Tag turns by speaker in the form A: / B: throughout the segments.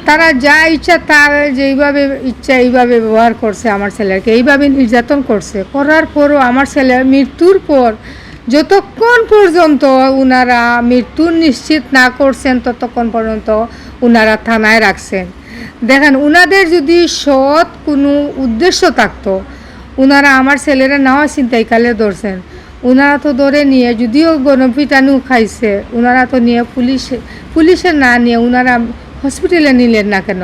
A: তারা যা ইচ্ছা তার যেইভাবে ইচ্ছা এইভাবে ব্যবহার করছে আমার ছেলেকে, এইভাবে নির্যাতন করছে। করার পরও আমার ছেলে মৃত্যুর পর যতক্ষণ পর্যন্ত ওনারা মৃত্যু নিশ্চিত না করছেন ততক্ষণ পর্যন্ত ওনারা থানায় রাখছেন। দেখেন, ওনাদের যদি সৎ কোনো উদ্দেশ্য থাকতো, ওনারা আমার ছেলেরা নাও ছিনতাইকালে ধরছেন, ওনারা তো ধরে নিয়ে, যদিও গণপিটানু খাইছে, ওনারা তো নিয়ে পুলিশে না নিয়ে ওনারা হসপিটালে নিলেন না কেন?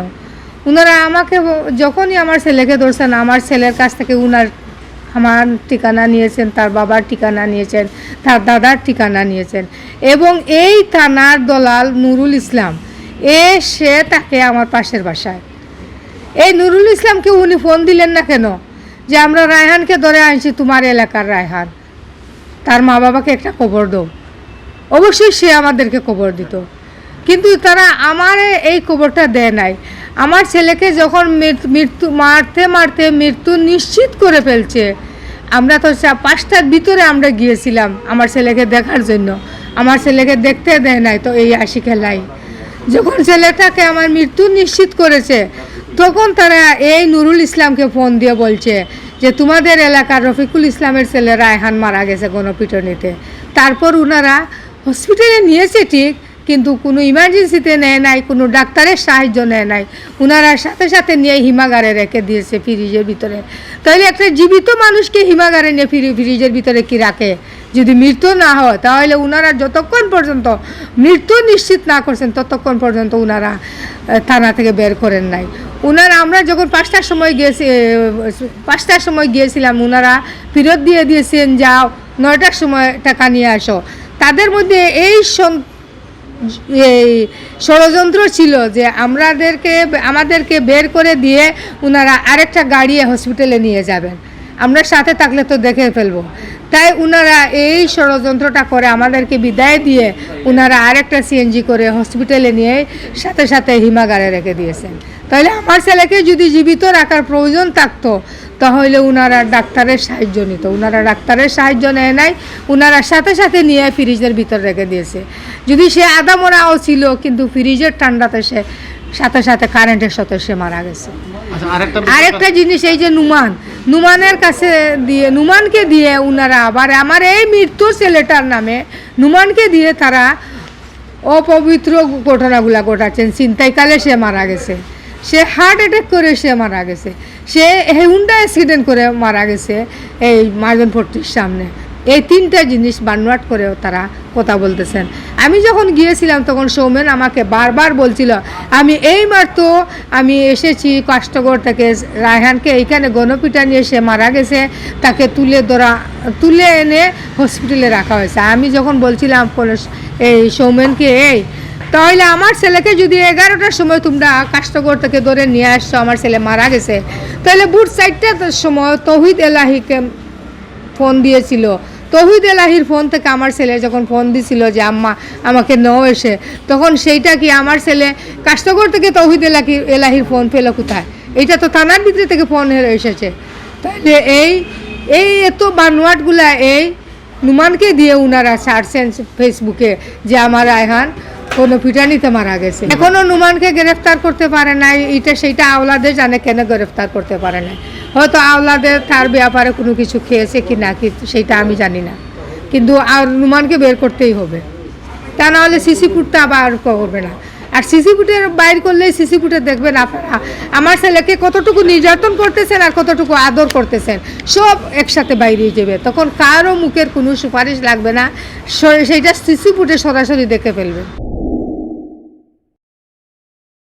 A: ওনারা আমাকে যখনই আমার ছেলেকে ধরছেন, আমার ছেলের কাছ থেকে আমার ঠিকানা নিয়েছেন, তার বাবার ঠিকানা নিয়েছেন, তার দাদার ঠিকানা নিয়েছেন, এবং এই থানার দলাল নুরুল ইসলাম সে তাকে আমার পাশের বাসায়, এই নুরুল ইসলামকে উনি ফোন দিলেন না কেন যে আমরা রায়হানকে ধরে আনছি, তোমার এলাকার রায়হান, তার মা বাবাকে একটা খবর দাও। অবশ্যই সে আমাদেরকে খবর দিত, কিন্তু তারা আমার এই খবরটা দেয় নাই। আমার ছেলেকে যখন মারতে মৃত্যু নিশ্চিত করে ফেলছে, আমরা তো 5টার ভিতরে আমরা গিয়েছিলাম আমার ছেলেকে দেখার জন্য, আমার ছেলেকে দেখতে দেয় নাই। তো এই আশিকেলাই যখন ছেলেটাকে আমার মৃত্যু নিশ্চিত করেছে, তখন তারা এই নুরুল ইসলামকে ফোন দিয়ে বলছে যে তোমাদের এলাকার রফিকুল ইসলামের ছেলে রায়হান মারা গেছে গণপিটুনিতে। তারপর ওনারা হসপিটালে নিয়েছে ঠিক, কিন্তু কোনো ইমার্জেন্সিতে নেয় নাই, কোনো ডাক্তারের সাহায্য নেয় নাই, ওনারা সাথে সাথে নিয়ে হিমাগারে রেখে দিয়েছে ফ্রিজের ভিতরে। তাহলে একটা জীবিত মানুষকে হিমাগারে নিয়ে ফ্রিজের ভিতরে কি রাখে? যদি মৃত্যু না হয়, তাহলে ওনারা যতক্ষণ পর্যন্ত মৃত্যু নিশ্চিত না করছেন ততক্ষণ পর্যন্ত ওনারা থানা থেকে বের করেন নাই। ওনারা আমরা যখন 5টার সময় গিয়েছিলাম, ওনারা ফেরত দিয়ে দিয়েছেন, যাও 9টার সময় টাকা নিয়ে আসো। তাদের মধ্যে এই ষড়যন্ত্র ছিল যে আমাদেরকে বের করে দিয়ে ওনারা আরেকটা গাড়ি হসপিটালে নিয়ে যাবেন, আমরা সাথে থাকলে তো দেখে ফেলবো। তাই ওনারা এই ষড়যন্ত্রটা করে আমাদেরকে বিদায় দিয়ে ওনারা আরেকটা সিএনজি করে হসপিটালে নিয়ে সাথে সাথে হিমাগারে রেখে দিয়েছেন। তাহলে আমার ছেলেকে যদি জীবিত রাখার প্রয়োজন থাকতো, তাহলে ওনারা ডাক্তারের সাহায্য নিত। ওনারা ডাক্তারের সাহায্য নেয় নাই, ওনারা সাথে সাথে নিয়ে ফ্রিজের ভিতর রেখে দিয়েছে। যদি সে আধা মরাও ছিল, কিন্তু ফ্রিজের ঠান্ডাতে সে সাথে সাথে কারেন্টের সাথে সে মারা গেছে। আরেকটা জিনিস, এই যে নুমানের কাছে দিয়ে, নুমানকে দিয়ে ওনারা আবার আমার এই মৃত্যুর ছেলেটার নামে নুমানকে দিয়ে তারা অপবিত্র ঘটনাগুলা ঘটাচ্ছেন। ছিনতাইকালে সে মারা গেছে, সে হার্ট অ্যাটাক করে সে মারা গেছে, সে হুন্ডা অ্যাক্সিডেন্ট করে মারা গেছে এই মার্জন ফোর্টির সামনে। এই 3টা জিনিস বানোয়াট করেও তারা কথা বলতেছেন। আমি যখন গিয়েছিলাম তখন সৌমেন আমাকে বারবার বলছিল, আমি এসেছি কাষ্টগড় থেকে, রায়হানকে এইখানে গণপিটা নিয়ে সে মারা গেছে, তাকে তুলে এনে হসপিটালে রাখা হয়েছে। আমি যখন বলছিলাম এই সৌমেনকে, তাহলে আমার ছেলেকে যদি 11টার সময় তোমরা কাষ্টগড় থেকে ধরে নিয়ে আসছো, আমার ছেলে মারা গেছে, তাহলে বুট 4টার সময় তৌহিদ এলাহিকে ফোন দিয়েছিল। তৌহিদ এলাহির ফোন থেকে আমার ছেলে যখন ফোন দিছিল যে আম্মা আমাকে নাও এসে, তখন সেইটা কি আমার ছেলে কাষ্টগড় থেকে তৌহিদ এলাহির ফোন পেল কোথায়? এইটা তো থানার ভিতরে থেকে ফোন এসেছে। তাহলে এই এত বানোয়াটগুলা এই নুমানকে দিয়ে ওনারা ছাড়ছেন ফেসবুকে যে আমার রায়হান কোনো পিটানিতে মারা গেছে। এখনও নুমানকে গ্রেফতার করতে পারে নাই। সেইটা আওলাদে জানে কেন গ্রেফতার করতে পারে নাই। হয়তো আওলাদে তার ব্যাপারে কোনো কিছু খেয়েছে কি না কি সেইটা আমি জানি না, কিন্তু নুমানকে বের করতেই হবে, তা নাহলে সিসি ফুটটা আবার করবে না। আর সিসি ফুটের বাইর করলে সিসি ফুটে দেখবেন আপনারা আমার ছেলেকে কতটুকু নির্যাতন করতেছেন আর কতটুকু আদর করতেছেন, সব একসাথে বাইরে যাবে। তখন কারো মুখের কোনো সুপারিশ লাগবে না, সেইটা সিসি ফুটে সরাসরি দেখে ফেলবেন।